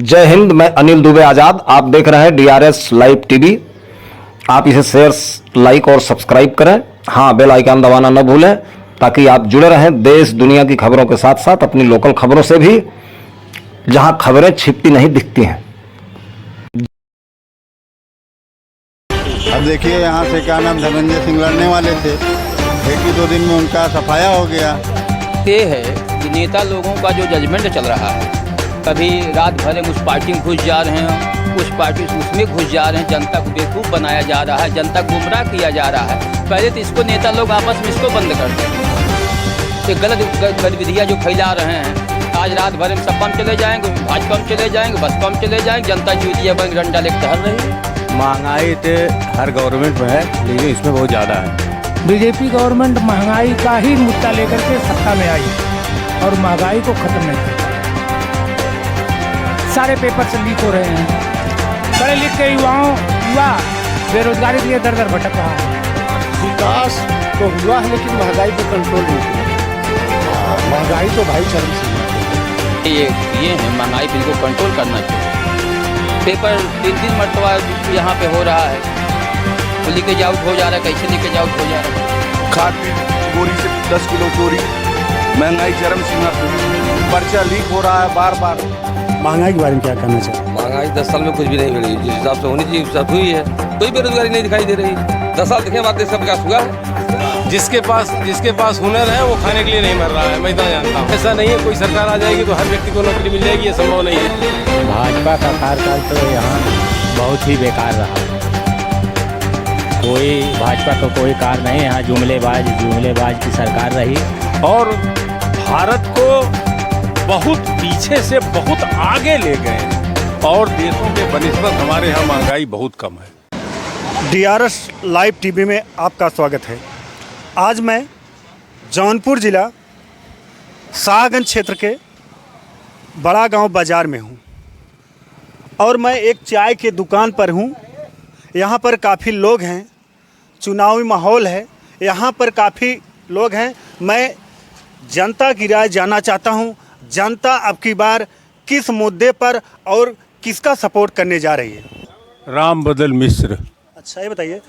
जय हिंद। मैं अनिल दुबे आजाद। आप देख रहे हैं डीआरएस लाइव टीवी। आप इसे शेयर, लाइक और सब्सक्राइब करें। हाँ, बेल आइकन दबाना न भूलें ताकि आप जुड़े रहें देश दुनिया की खबरों के साथ साथ अपनी लोकल खबरों से भी, जहां खबरें छिपती नहीं दिखती हैं। अब देखिए, यहाँ से क्या नाम धनंजय सिंह लड़ने वाले थे, एक ही दो दिन में उनका सफाया हो गया। ये है कि नेता लोगों का जो जजमेंट चल रहा है, कभी रात भर उस पार्टी में घुस जा रहे हैं, उस पार्टी से उसमें घुस जा रहे हैं, जनता को बेवकूफ़ बनाया जा रहा है, जनता को गुमराह किया जा रहा है। पहले तो इसको नेता लोग आपस में इसको बंद कर दें। ये गलत गतिविधियाँ जो फैला रहे हैं, आज रात भर में सपा में चले जाएंगे, भाजपा में चले जाएंगे, बसपा में चले जाएंगे, जनता चूतिया बन डंडा लेकर टहल रही है। महंगाई तो हर गवर्नमेंट में है, लेकिन इसमें बहुत ज़्यादा है। बीजेपी गवर्नमेंट महंगाई का ही मुद्दा लेकर के सत्ता में आई और महंगाई को खत्म नहीं किया। सारे पेपर से लीक हो रहे हैं। पढ़े लिख के युवा बेरोजगारी के लिए दर दर भटक रहा है। विकास तो हुआ है लेकिन महंगाई पर कंट्रोल नहीं हुआ। महंगाई तो भाई चरम सीमा पे। ये है महंगाई पे इनको कंट्रोल करना चाहिए। पेपर 3 मरतबा यहाँ पे हो रहा है, तो लीकेज आउट हो जा रहा है। कैसे लीकेज आउट हो जा रहा है? खाद बोरी से 10 किलो चोरी, महंगाई चरम सीमा पे, पर्चा लीक हो रहा है बार बार। महंगाई के बारे में क्या कहना चाहिए? महंगाई 10 साल में कुछ भी नहीं मिली, जिस हिसाब से होनी चाहिए उस हिसाब हुई है। कोई बेरोजगारी नहीं दिखाई दे रही। 10 साल देखे बात सब विकास हुआ है। जिसके पास हुनर है वो खाने के लिए नहीं मर रहा है, मैं इतना जानता हूँ। ऐसा नहीं है कोई सरकार आ जाएगी तो हर व्यक्ति को नौकरी मिल जाएगी, ये संभव नहीं है। भाजपा का कार्यकाल तो यहाँ बहुत ही बेकार रहा। कोई भाजपा का कोई कार्य नहीं, यहाँ जुमलेबाज की सरकार रही और भारत को बहुत पीछे से बहुत आगे ले गए और देशों के बनिस्बत हमारे यहाँ महंगाई बहुत कम है। डीआरएस लाइव टीवी में आपका स्वागत है। आज मैं जौनपुर जिला शाहगंज क्षेत्र के बड़ा गांव बाज़ार में हूं और मैं एक चाय के दुकान पर हूं। यहां पर काफ़ी लोग हैं, चुनावी माहौल है, यहां पर काफ़ी लोग हैं। मैं जनता की राय जानना चाहता हूं, जनता अब की बार किस मुद्दे पर और किसका सपोर्ट करने जा रही है? राम बदल मिश्र। अच्छा, ये बताइए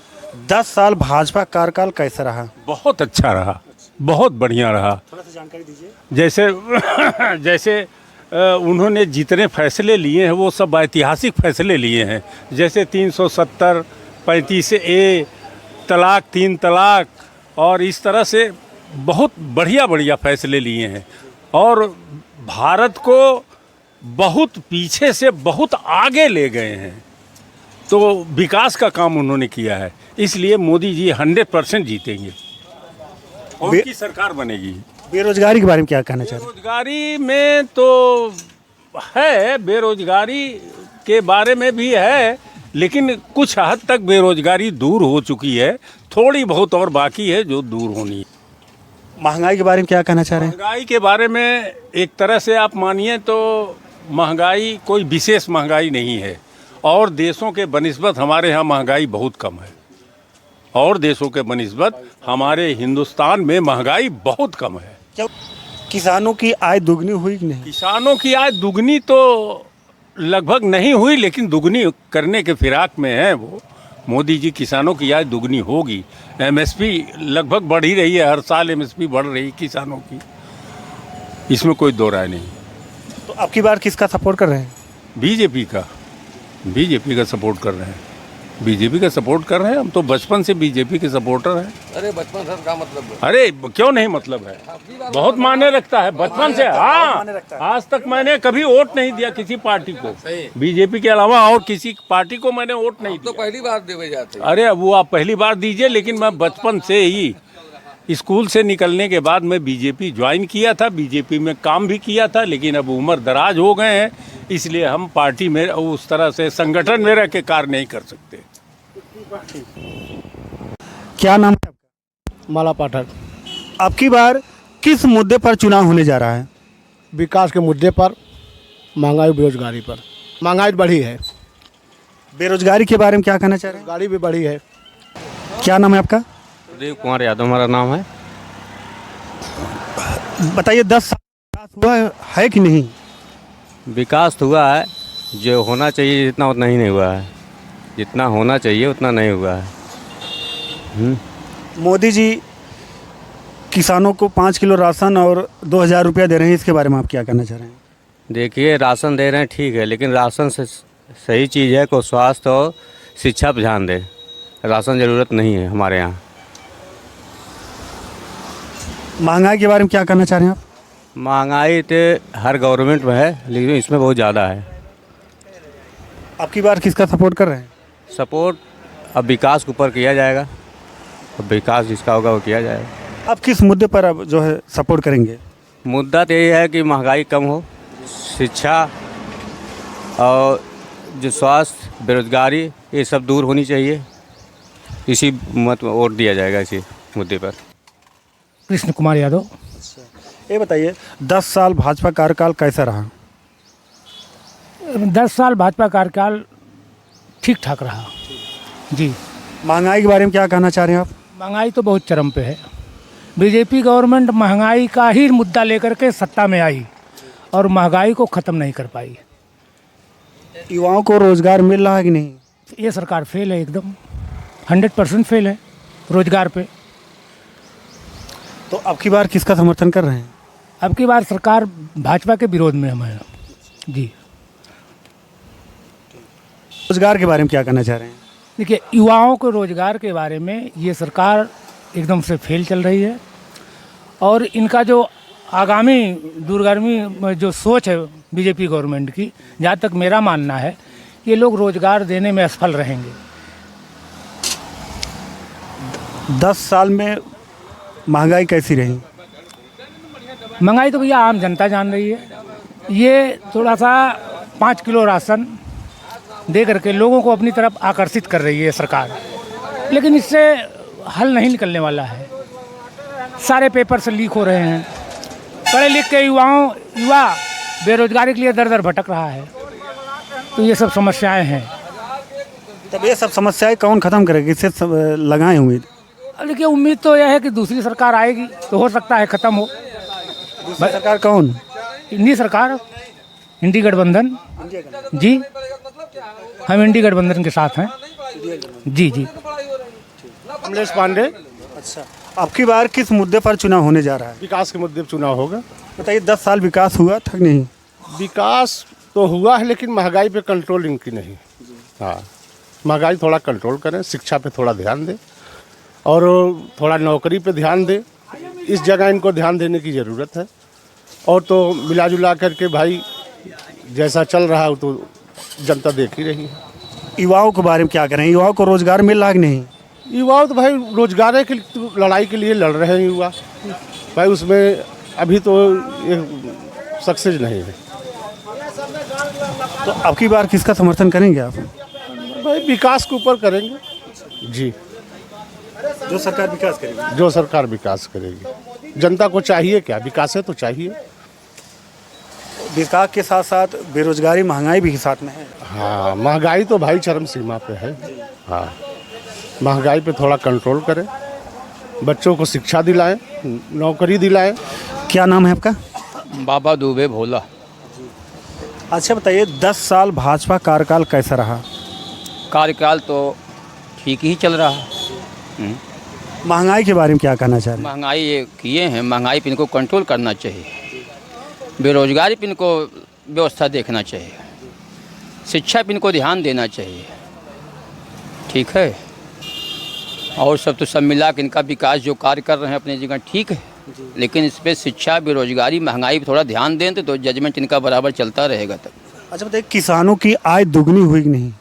10 साल भाजपा कार्यकाल कैसा रहा? बहुत अच्छा रहा, बहुत बढ़िया रहा। थोड़ा सा जानकारी दीजिए। जैसे उन्होंने जितने फैसले लिए हैं वो सब ऐतिहासिक फैसले लिए हैं। जैसे 370, 35A, तलाक, 3 तलाक और इस तरह से बहुत बढ़िया फैसले लिए हैं और भारत को बहुत पीछे से बहुत आगे ले गए हैं। तो विकास का काम उन्होंने किया है, इसलिए मोदी जी 100% जीतेंगे और उनकी सरकार बनेगी। बेरोजगारी के बारे में क्या कहना चाहते हैं? बेरोजगारी में तो है, बेरोजगारी के बारे में भी है, लेकिन कुछ हद तक बेरोजगारी दूर हो चुकी है, थोड़ी बहुत और बाकी है जो दूर होनी है। महंगाई के बारे में क्या कहना चाह रहे हैं? महंगाई के बारे में एक तरह से आप मानिए तो महंगाई कोई विशेष महंगाई नहीं है और देशों के बनिस्बत हमारे यहाँ महंगाई बहुत कम है और देशों के बनिस्बत हमारे हिंदुस्तान में महंगाई बहुत कम है। किसानों की आय दुगनी हुई कि नहीं? किसानों की आय दुगनी तो लगभग नहीं हुई, लेकिन दुगनी करने के फिराक में है वो। मोदी जी किसानों की आय दुगनी होगी। एमएसपी लगभग बढ़ ही रही है, हर साल एमएसपी बढ़ रही किसानों की, इसमें कोई दो राय नहीं। तो अब की बार किसका सपोर्ट कर रहे हैं? बीजेपी का सपोर्ट कर रहे हैं। बीजेपी का सपोर्ट कर रहे हैं। हम तो बचपन से बीजेपी के सपोर्टर हैं। अरे बचपन से क्या मतलब है? अरे क्यों नहीं मतलब है, बहुत मायने रखता है बचपन से। हाँ, आज तक मैंने कभी वोट नहीं दिया किसी पार्टी को, बीजेपी के अलावा और किसी पार्टी को मैंने वोट नहीं दिया। तो पहली बार देवे जाते। अरे वो आप पहली बार दीजिए, लेकिन मैं बचपन से ही स्कूल से निकलने के बाद मैं बीजेपी ज्वाइन किया था, बीजेपी में काम भी किया था, लेकिन अब उम्र दराज हो गए हैं, इसलिए हम पार्टी में उस तरह से संगठन में रह के कार्य नहीं कर सकते। क्या नाम है आपका? माला पाठक। अब की बार किस मुद्दे पर चुनाव होने जा रहा है? विकास के मुद्दे पर, महंगाई बेरोजगारी पर। महंगाई बढ़ी है, बेरोजगारी के बारे में क्या कहना चाह रहे हैं? गाड़ी भी बढ़ी है। क्या नाम है आपका? देव कुमार यादव हमारा नाम है। बताइए 10 साल विकास हुआ है कि नहीं? विकास हुआ है जो होना चाहिए जितना उतना ही नहीं हुआ है, जितना होना चाहिए उतना नहीं हुआ है। मोदी जी किसानों को 5 किलो राशन और 2,000 रुपया दे रहे हैं, इसके बारे में आप क्या कहना चाह रहे हैं? देखिए राशन दे रहे हैं ठीक है, लेकिन राशन से सही चीज़ है को स्वास्थ्य और शिक्षा पर ध्यान दें। राशन ज़रूरत नहीं है हमारे यहाँ। महंगाई के बारे में क्या कहना चाह रहे हैं आप? महंगाई तो हर गवर्नमेंट में है, लेकिन इसमें बहुत ज़्यादा है। आपकी बार किसका सपोर्ट कर रहे हैं? सपोर्ट अब विकास के ऊपर किया जाएगा, अब विकास जिसका होगा वो किया जाएगा। आप किस मुद्दे पर अब जो है सपोर्ट करेंगे? मुद्दा तो यही है कि महंगाई कम हो, शिक्षा और जो स्वास्थ्य बेरोजगारी ये सब दूर होनी चाहिए। इसी मत वोट दिया जाएगा इसी मुद्दे पर। कृष्ण कुमार यादव। ये बताइए 10 साल भाजपा कार्यकाल कैसा रहा? 10 साल भाजपा कार्यकाल ठीक ठाक रहा जी। महंगाई के बारे में क्या कहना चाह रहे हैं आप? महंगाई तो बहुत चरम पे है। बीजेपी गवर्नमेंट महंगाई का ही मुद्दा लेकर के सत्ता में आई और महंगाई को ख़त्म नहीं कर पाई। युवाओं को रोजगार मिल रहा है कि नहीं? ये सरकार फेल है, एकदम 100% फेल है रोजगार पे। तो अब की बार किसका समर्थन कर रहे हैं? अब की बार सरकार भाजपा के विरोध में हम हैं जी। रोजगार के बारे में क्या कहना चाह रहे हैं? देखिए युवाओं को रोजगार के बारे में ये सरकार एकदम से फेल चल रही है और इनका जो आगामी दूरगामी जो सोच है बीजेपी गवर्नमेंट की, जहाँ तक मेरा मानना है ये लोग रोजगार देने में असफल रहेंगे। 10 साल में महंगाई कैसी रही? महंगाई तो भैया आम जनता जान रही है। ये थोड़ा सा 5 किलो राशन दे करके लोगों को अपनी तरफ आकर्षित कर रही है सरकार, लेकिन इससे हल नहीं निकलने वाला है। सारे पेपर से लीक हो रहे हैं। पढ़े लिख के युवा बेरोजगारी के लिए दर दर भटक रहा है। तो ये सब समस्याएं हैं। तब ये सब समस्याएं कौन खत्म करेगी? इससे लगाएं उम्मीद। अब देखिए उम्मीद तो यह है कि दूसरी सरकार आएगी तो हो सकता है ख़त्म हो। दूसरी सरकार कौन? इंडी सरकार, इंडी गठबंधन जी। हम इंडी गठबंधन के साथ हैं जी जी। कमलेश पांडे। अच्छा, अब की बार किस मुद्दे पर चुनाव होने जा रहा है? विकास के मुद्दे पर चुनाव होगा। बताइए 10 साल विकास हुआ था कि नहीं? विकास तो हुआ है लेकिन महंगाई पे कंट्रोल इनकी नहीं। हाँ, महंगाई थोड़ा कंट्रोल करें, शिक्षा पे थोड़ा ध्यान दें और थोड़ा नौकरी पे ध्यान दें। इस जगह इनको ध्यान देने की ज़रूरत है। और तो मिला जुला करके भाई जैसा चल रहा है तो जनता देख ही रही है। युवाओं के बारे में क्या करें? युवाओं को रोजगार मिल रहा है कि नहीं? युवा तो भाई रोजगार की लड़ाई के लिए लड़ रहे हैं युवा भाई, उसमें अभी तो सक्सेस नहीं है। तो अब की बार किसका समर्थन करेंगे आप? भाई विकास के ऊपर करेंगे जी। जो सरकार विकास करेगी। जो सरकार विकास करेगी। जनता को चाहिए क्या? विकास है तो चाहिए। विकास के साथ साथ बेरोजगारी महंगाई भी साथ में है। हाँ, महंगाई तो भाई चरम सीमा पे है। हाँ, महंगाई पे थोड़ा कंट्रोल करें, बच्चों को शिक्षा दिलाएं, नौकरी दिलाएं। क्या नाम है आपका? बाबा दुबे भोला। अच्छा बताइए 10 साल भाजपा कार्यकाल कैसा रहा? कार्यकाल तो ठीक ही चल रहा है। महंगाई के बारे में क्या कहना चाह रहे हैं? महंगाई ये किए हैं, महंगाई पे इनको कंट्रोल करना चाहिए। बेरोजगारी पे इनको व्यवस्था देखना चाहिए। शिक्षा पे इनको ध्यान देना चाहिए। ठीक है, और सब तो सब मिला के इनका विकास जो कार्य कर रहे हैं अपनी जगह ठीक है, लेकिन इस पर शिक्षा, बेरोजगारी, महंगाई पे थोड़ा ध्यान दें तो जजमेंट इनका बराबर चलता रहेगा तब। अच्छा बताइए किसानों की आय दुगनी हुई कि नहीं?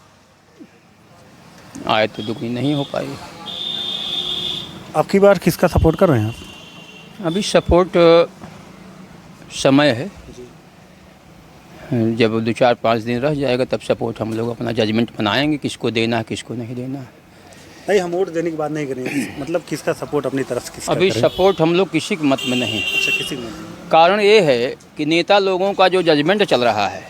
आय तो दुगनी नहीं हो पाई। अब की बार किसका सपोर्ट कर रहे हैं आप? अभी सपोर्ट समय है, जब 2-4-5 दिन रह जाएगा तब सपोर्ट हम लोग अपना जजमेंट बनाएंगे, किसको देना है किसको नहीं देना है। नहीं, हम वोट देने की बात नहीं करेंगे, मतलब किसका सपोर्ट अपनी तरफ से किसका अभी करें? सपोर्ट हम लोग किसी के मत में नहीं। अच्छा, किसी को नहीं। कारण ये है कि नेता लोगों का जो जजमेंट चल रहा है,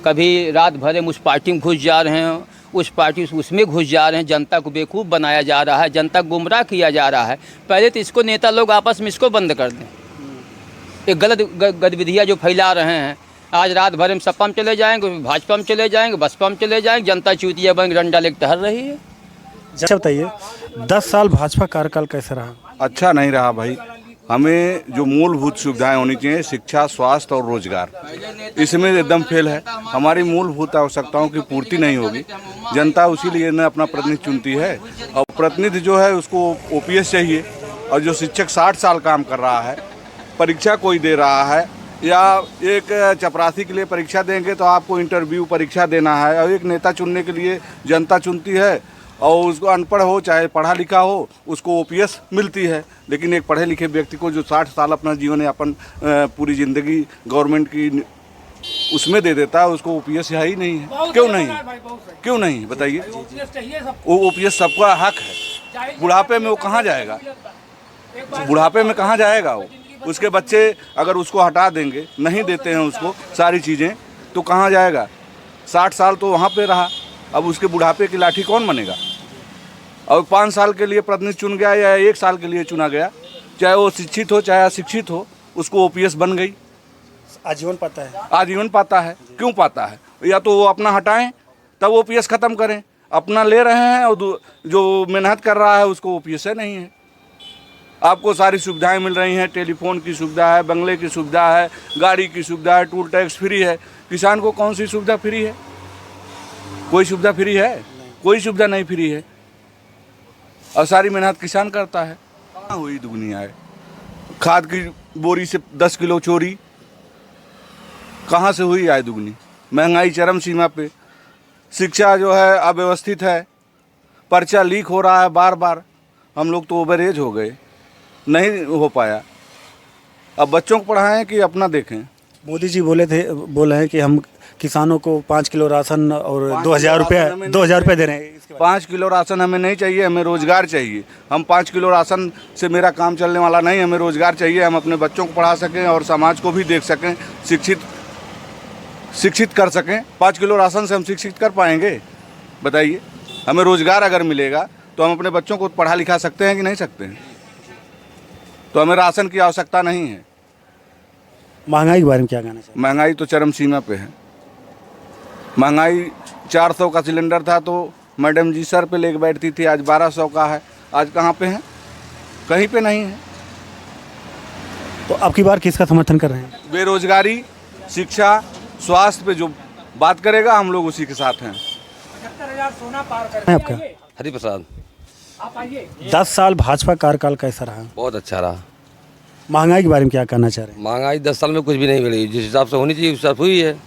कभी रात भर उस पार्टी में घुस जा रहे हैं, उस पार्टी उसमें घुस जा रहे हैं, जनता को बेवकूफ़ बनाया जा रहा है, जनता को गुमराह किया जा रहा है। पहले तो इसको नेता लोग आपस में इसको बंद कर दें। ये गलत गतिविधियाँ जो फैला रहे हैं, आज रात भर में सपा में चले जाएंगे, भाजपा में चले जाएंगे, बसपा में चले जाएंगे, जनता चूतिया बन डंडा लेकर टहल रही है। अच्छा बताइए, 10 साल भाजपा कार्यकाल कैसे रहा? अच्छा नहीं रहा भाई। हमें जो मूलभूत सुविधाएं होनी चाहिए, शिक्षा, स्वास्थ्य और रोजगार, इसमें एकदम फेल है। हमारी मूलभूत आवश्यकताओं की पूर्ति नहीं होगी। जनता उसी लिए न अपना प्रतिनिधि चुनती है, और प्रतिनिधि जो है उसको ओपीएस चाहिए। और जो शिक्षक 60 साल काम कर रहा है, परीक्षा कोई दे रहा है, या एक चपरासी के लिए परीक्षा देंगे तो आपको इंटरव्यू परीक्षा देना है, और एक नेता चुनने के लिए जनता चुनती है, और उसको अनपढ़ हो चाहे पढ़ा लिखा हो उसको ओपीएस मिलती है। लेकिन एक पढ़े लिखे व्यक्ति को जो 60 साल अपना जीवन यापन पूरी ज़िंदगी गवर्नमेंट की उसमें दे देता है, उसको ओपीएस है ही नहीं है। क्यों नहीं, क्यों नहीं बताइए? वो ओपीएस सबका हक है। बुढ़ापे में वो कहाँ जाएगा? बुढ़ापे में कहाँ जाएगा वो? उसके बच्चे अगर उसको हटा देंगे, नहीं देते हैं उसको सारी चीज़ें, तो कहाँ जाएगा? 60 साल तो वहाँ पे रहा, अब उसके बुढ़ापे की लाठी कौन बनेगा? और 5 साल के लिए प्रतिनिधि चुन गया या 1 साल के लिए चुना गया, चाहे वो शिक्षित हो चाहे अशिक्षित हो, उसको ओपीएस बन गई। आजीवन पाता है। आजीवन पाता है। क्यों पाता है? या तो वो अपना हटाएं तब ओपीएस ख़त्म करें। अपना ले रहे हैं और जो मेहनत कर रहा है उसको ओपीएस नहीं है। आपको सारी सुविधाएं मिल रही हैं, टेलीफोन की सुविधा है, बंगले की सुविधा है, गाड़ी की सुविधा है, टूल टैक्स फ्री है। किसान को कौन सी सुविधा फ्री है? कोई सुविधा फ्री है? कोई सुविधा नहीं फ्री है। और सारी मेहनत किसान करता है। कहाँ हुई दुगनी आय? खाद की बोरी से 10 किलो चोरी, कहाँ से हुई आय दुगनी? महंगाई चरम सीमा पे, शिक्षा जो है अव्यवस्थित है, पर्चा लीक हो रहा है बार बार। हम लोग तो ओवरेज हो गए, नहीं हो पाया। अब बच्चों को पढ़ाएं कि अपना देखें? मोदी जी बोले हैं कि हम किसानों को 5 किलो राशन और 2,000 रुपये दे रहे हैं। 5 किलो राशन हमें नहीं चाहिए, हमें रोजगार चाहिए। हम 5 किलो राशन से मेरा काम चलने वाला नहीं, हमें रोजगार चाहिए। हम अपने बच्चों को पढ़ा सकें और समाज को भी देख सकें, शिक्षित कर सकें। 5 किलो राशन से हम शिक्षित कर पाएंगे? बताइए। हमें रोजगार अगर मिलेगा तो हम अपने बच्चों को पढ़ा लिखा सकते हैं कि नहीं सकते हैं? तो हमें राशन की आवश्यकता नहीं है। महंगाई के बारे में क्या कहना चाहिए? महंगाई तो चरम सीमा पे है। महंगाई 400 का सिलेंडर था तो मैडम जी सर पे लेके बैठती थी, आज 1200 का है। आज कहाँ पे है? कहीं पे नहीं है। तो अब की बार किसका समर्थन कर रहे हैं? बेरोजगारी, शिक्षा, स्वास्थ्य पे जो बात करेगा हम लोग उसी के साथ हैं। आपका हरिप्रसाद। 10 साल भाजपा कार्यकाल कैसा रहा? बहुत अच्छा रहा। महंगाई के बारे में क्या कहना चाह रहे हैं? महंगाई 10 साल में कुछ भी नहीं मिली, जिस हिसाब से होनी चाहिए उस हिसाब से हुई है।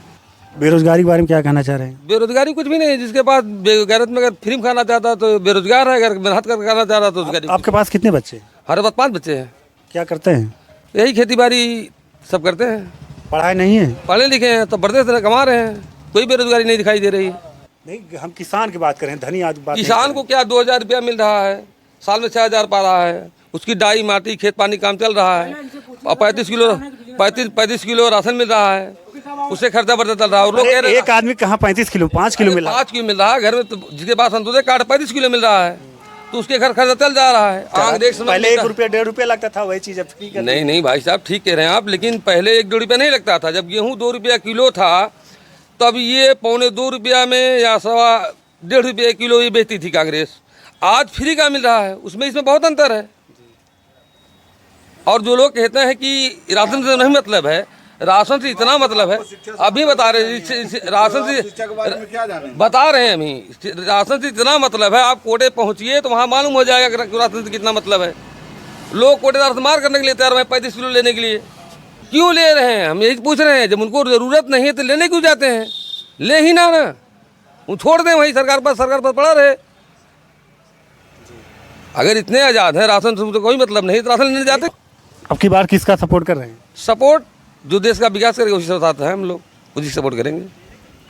बेरोजगारी के बारे में क्या कहना चाह रहे हैं? बेरोजगारी कुछ भी नहीं। जिसके पास बेगैरत में अगर फ्री में खाना चाहता है तो बेरोजगार है, अगर मेहनत करके खाना चाह रहा तो रोजगारी। आपके पास कितने बच्चे? हमारे पास 5 बच्चे हैं। क्या करते हैं? यही खेती बाड़ी सब करते हैं। पढ़ाई नहीं है? पढ़े लिखे हैं तो बढ़ते से कमा रहे हैं, कोई बेरोजगारी नहीं दिखाई दे रही। नहीं, हम किसान की बात करें, धनी आदमी बात। किसान को क्या 2,000 रुपया मिल रहा है, साल में 6,000 पा रहा है। उसकी डाई माटी खेत पानी काम चल रहा है, और 35 किलो राशन मिल रहा है, उससे खर्चा बढ़ता चल रहा है। और लोग कह रहे हैं एक आदमी कहाँ 35 किलो, 5 किलो मिल रहा है। 5 किलो मिल रहा है घर में, तो जिसके पास अंत्योदय कार्ड 35 किलो मिल रहा है तो उसके घर खर्चा चल जा रहा है। आंख देख समझ पहले 1 रुपया 1.5 रुपया लगता था, वही चीज अब फ्री कर। नहीं भाई साहब, ठीक कह रहे हैं आप, लेकिन पहले 1-1.5 रुपया नहीं लगता था। जब गेहूँ 2 रुपया किलो था तब ये 1.25 रुपया में या 1.25 रुपये किलो ये बेचती थी कांग्रेस। आज फ्री का मिल रहा है, उसमें इसमें बहुत अंतर है। और जो लोग कहते हैं कि राशन से नहीं मतलब है, राशन से इतना मतलब है। अभी बता रहे राशन से बता रहे हैं, अभी राशन से इतना मतलब है। आप कोटे पहुंचिए तो वहाँ मालूम हो जाएगा कि राशन से कितना मतलब है। लोग कोटेदार से मार करने के लिए तैयार हैं 35 किलो लेने के लिए। क्यों ले रहे हैं, हम यही पूछ रहे हैं। जब उनको ज़रूरत नहीं है तो लेने क्यों जाते हैं? ले ही ना वो छोड़ दें वहीं सरकार पर पड़ा रहे। अगर इतने आज़ाद हैं, राशन से तो कोई मतलब नहीं, तो राशन लेने जाते। अब की बार किसका सपोर्ट कर रहे हैं? सपोर्ट जो देश का विकास करेगा उसी से बताते हैं हम लोग, उसी सपोर्ट करेंगे।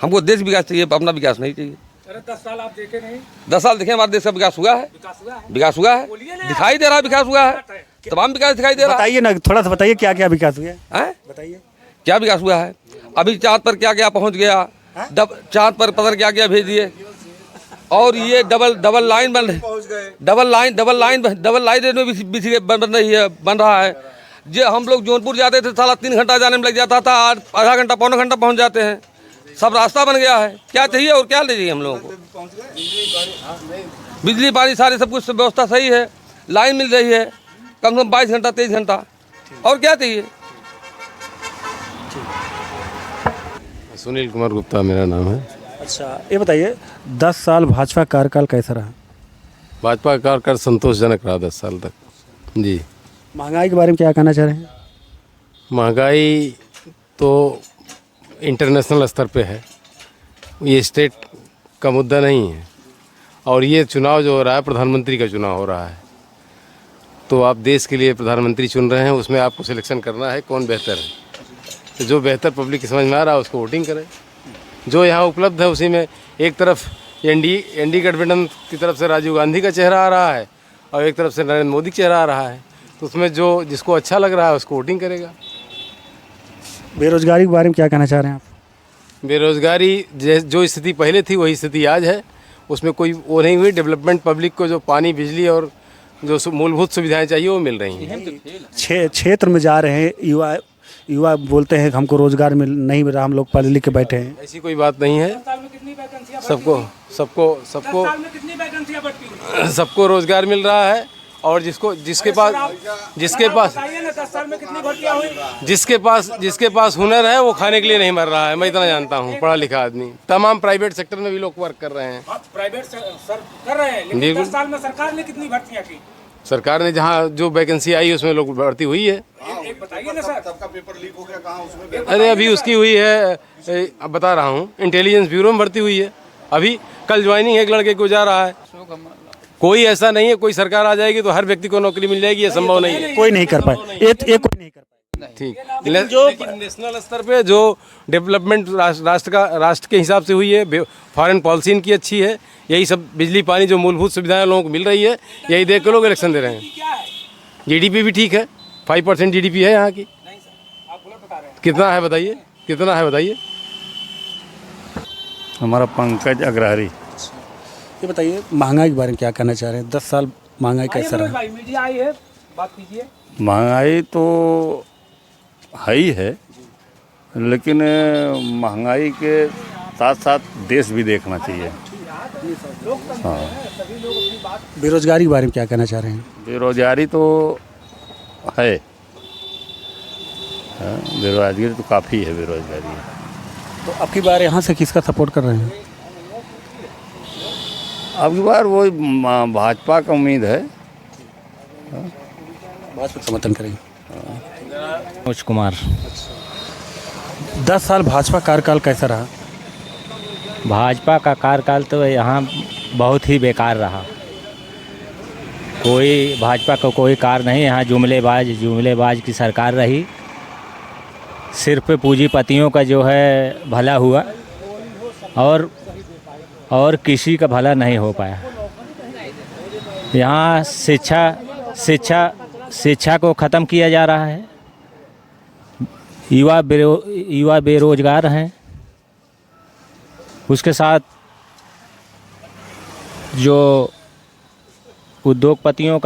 हमको देश विकास चाहिए, अपना विकास नहीं चाहिए। 10 साल आप देखे नहीं? 10 साल देखे, हमारे देश का विकास हुआ है, विकास हुआ है, दिखाई दे रहा है विकास हुआ है, तमाम विकास दिखाई दे रहा है। बताइए ना, थोड़ा सा बताइए क्या क्या विकास हुआ है? बताइए क्या विकास हुआ है। अभी चाँद पर क्या क्या पहुँच गया, चाँद पर पता क्या क्या भेज दिए। और ये डबल लाइन बन रही, डबल लाइन में बन रही है, बन रहा है। जो हम लोग जौनपुर जाते थे साला 3 घंटा जाने में लग जाता था, आज आधा घंटा पौना घंटा पहुंच जाते हैं। सब रास्ता बन गया है, क्या चाहिए और क्या ले चाहिए हम लोगों को। बिजली पानी सारे सब कुछ व्यवस्था सही है, लाइन मिल रही है कम से कम 22 घंटा 23 घंटा, और क्या चाहिए। सुनील कुमार गुप्ता मेरा नाम है। अच्छा, ये बताइए 10 साल भाजपा कार्यकाल कैसा रहा? भाजपा का कार्यकाल संतोषजनक रहा 10 साल तक जी। महंगाई के बारे में क्या कहना चाह रहे हैं? महंगाई तो इंटरनेशनल स्तर पे है, ये स्टेट का मुद्दा नहीं है। और ये चुनाव जो हो रहा है प्रधानमंत्री का चुनाव हो रहा है, तो आप देश के लिए प्रधानमंत्री चुन रहे हैं, उसमें आपको सिलेक्शन करना है कौन बेहतर है। तो जो बेहतर पब्लिक की समझ में आ रहा है उसको वोटिंग करें। जो यहाँ उपलब्ध है उसी में एक तरफ एनडी गठबंधन की तरफ से राजीव गांधी का चेहरा आ रहा है और एक तरफ से नरेंद्र मोदी का चेहरा आ रहा है, तो उसमें जो जिसको अच्छा लग रहा है उसको वोटिंग करेगा। बेरोजगारी के बारे में क्या कहना चाह रहे हैं आप? बेरोजगारी जो स्थिति पहले थी वही स्थिति आज है, उसमें कोई वो नहीं हुई। डेवलपमेंट पब्लिक को जो पानी बिजली और जो मूलभूत सुविधाएं चाहिए वो मिल रही हैं। क्षेत्र में जा रहे हैं युवा बोलते हैं कि हमको रोजगार नहीं मिल रहा, हम लोग पढ़ लिख के बैठे हैं। ऐसी कोई बात नहीं है, सबको रोजगार मिल रहा है। और जिसके पास हुनर है वो खाने के लिए नहीं मर रहा है, मैं इतना जानता हूँ। पढ़ा लिखा आदमी तमाम प्राइवेट सेक्टर में भी लोग वर्क कर रहे हैं। प्राइवेट कर रहे हैं, लेकिन 10 साल में सरकार ने कितनी भर्तियां की? सरकार ने जहाँ जो वैकेंसी आई उसमें लोग भर्ती हुई है। एक बताइए ना सर, सबका पेपर लीक हो गया कहाँ उसमें? अरे अभी उसकी हुई है, अब बता रहा हूँ, इंटेलिजेंस ब्यूरो में भर्ती हुई है। अभी कल ज्वाइनिंग एक लड़के को जा रहा है। कोई ऐसा नहीं है कोई सरकार आ जाएगी तो हर व्यक्ति को नौकरी मिल जाएगी, ये संभव नहीं है। कोई नहीं कर पाए, ये कोई नहीं कर पाए। ठीक, लेकिन नेशनल स्तर पे जो डेवलपमेंट राष्ट्र के हिसाब से हुई है, फॉरेन पॉलिसी इनकी अच्छी है, यही सब बिजली पानी जो मूलभूत सुविधाएं लोगों को मिल रही है, यही देख के लोग इलेक्शन दे रहे हैं। जीडीपी भी ठीक है, 5% जीडीपी है यहाँ की। कितना है बताइए, कितना है बताइए? हमारा पंकज अग्रहरी। ये बताइए महंगाई के बारे में क्या कहना चाह रहे हैं? 10 साल महंगाई कैसा रहा? मीडिया आई है, बात कीजिए। महंगाई तो है ही है, लेकिन महंगाई के साथ साथ देश भी देखना चाहिए। हाँ। बेरोजगारी के बारे में क्या कहना चाह रहे हैं? बेरोजगारी तो है, बेरोजगारी तो काफ़ी है बेरोजगारी। तो अब की बार यहाँ से किसका सपोर्ट कर रहे हैं? अब की बार वो भाजपा का उम्मीद है, भाजपा समर्थन करेंगे। मनोज कुमार। 10 साल भाजपा कार्यकाल कैसा रहा? भाजपा का कार्यकाल तो यहाँ बहुत ही बेकार रहा। कोई भाजपा का कोई कार्य नहीं, यहाँ जुमलेबाज की सरकार रही। सिर्फ पूंजीपतियों का जो है भला हुआ और किसी का भला नहीं हो पाया। यहाँ शिक्षा को ख़त्म किया जा रहा है। युवा बेरोजगार हैं, उसके साथ जो उद्योगपतियों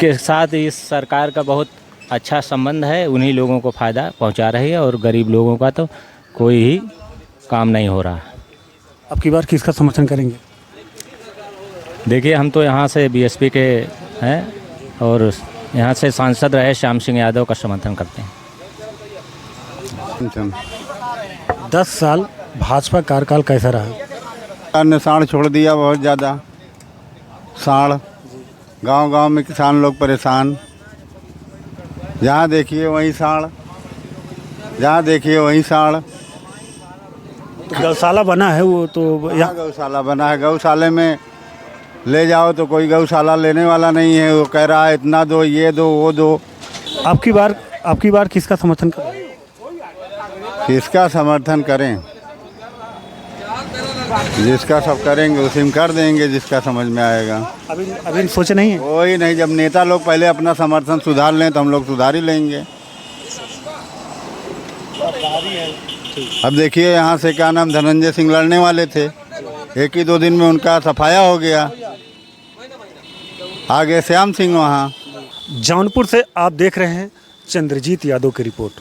के साथ इस सरकार का बहुत अच्छा संबंध है, उन्हीं लोगों को फ़ायदा पहुंचा रही है और गरीब लोगों का तो कोई ही काम नहीं हो रहा। अब की बार किसका समर्थन करेंगे? देखिए, हम तो यहाँ से बीएसपी के हैं और यहाँ से सांसद रहे श्याम सिंह यादव का समर्थन करते हैं। 10 साल भाजपा कार्यकाल कैसा रहा? ने साढ़ छोड़ दिया, बहुत ज़्यादा साढ़। गांव-गांव में किसान लोग परेशान, जहाँ देखिए वहीं साढ़, जहाँ देखिए वहीं साढ़। तो गौशाला बना है वो तो यहाँ गौशाला बना है, गौशाले में ले जाओ तो कोई गौशाला लेने वाला नहीं है, वो कह रहा है इतना दो, ये दो, वो दो। अब की बार किसका समर्थन करें? किसका समर्थन करें? जिसका सब करेंगे उसी में कर देंगे, जिसका समझ में आएगा। अभी सोचे नहीं है? कोई नहीं, जब नेता लोग पहले अपना समर्थन सुधार लें तो हम लोग सुधार ही लेंगे। अब देखिए यहाँ से क्या नाम धनंजय सिंह लड़ने वाले थे, 1 ही 2 दिन में उनका सफाया हो गया। आगे श्याम सिंह वहाँ जौनपुर से आप देख रहे हैं चंद्रजीत यादव की रिपोर्ट।